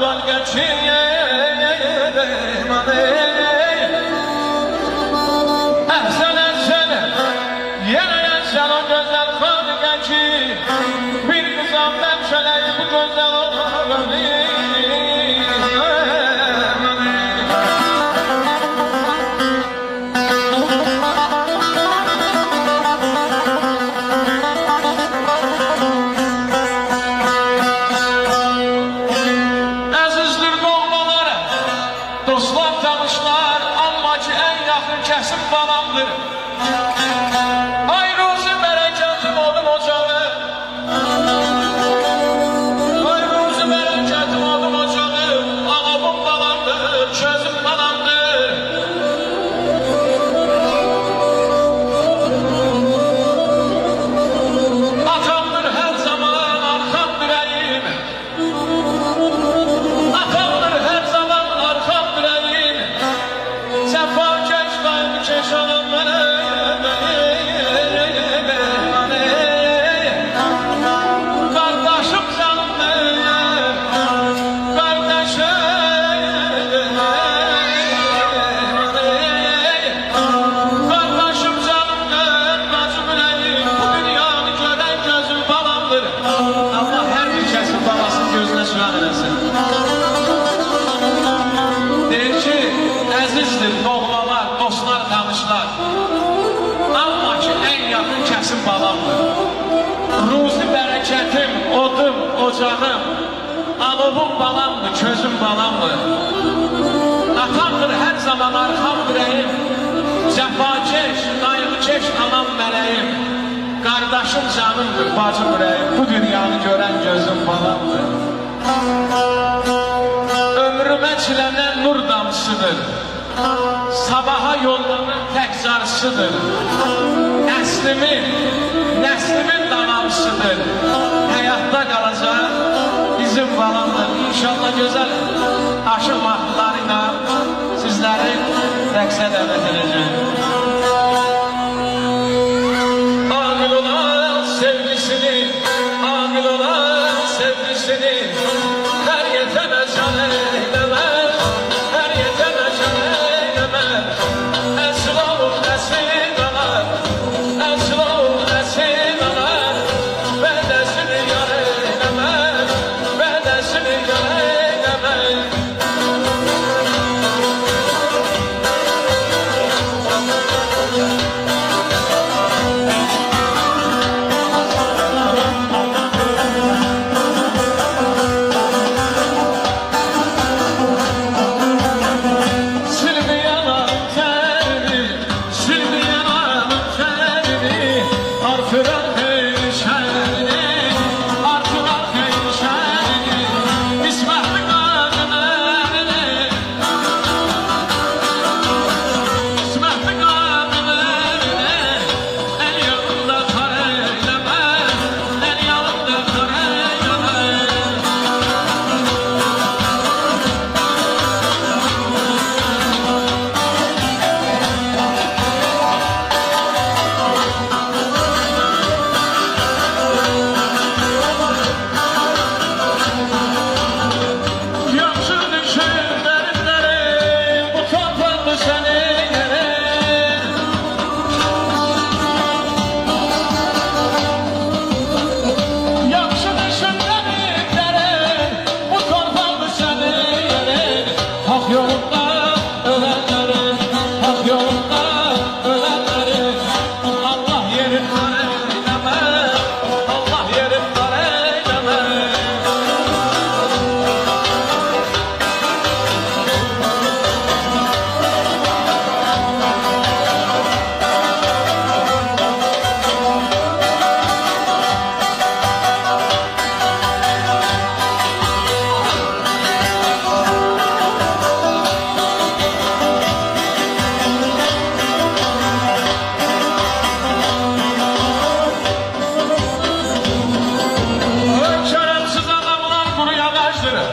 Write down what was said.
gol geçiyor. Bir kızam ben şöyle bu gözler Əzizdir doğmaları, dostlar, tanışlar, amma ki en yakın kesim balamdır. Allah her bir kəsin babasının gözünə süran eləsin. Deyir ki, əzizdir doğmalar, dostlar, tanışlar. Amma ki, en yakın kəsim babamdır. Ruzi bərəkətim, odum, ocağım, alovum balamdır, közüm balamdır. Atamdır hər zaman arxam dirəyim, cəfakeş, qayğıkeş anam mələyim. Kardeşim canımdır, bacım ürəyim, bu dünyanı görən gözüm balamdır. Ömrümə çilənən nur damcısıdır, sabaha yollanan tək carısıdır. Nəslimin damamsıdır, həyatda qalacaq bizim balamdır. İnşallah gözəl aşıq mahnılarıyla sizləri rəqsə dəvət edəcəm. Her yetene can eyleme, her yetene can eyleme. Esra-ul esin alar, esra-ul esin alar. Bedesini yar eyleme, bedesini yar eyleme. Şerefsiz adamlar kuru yanaştırır.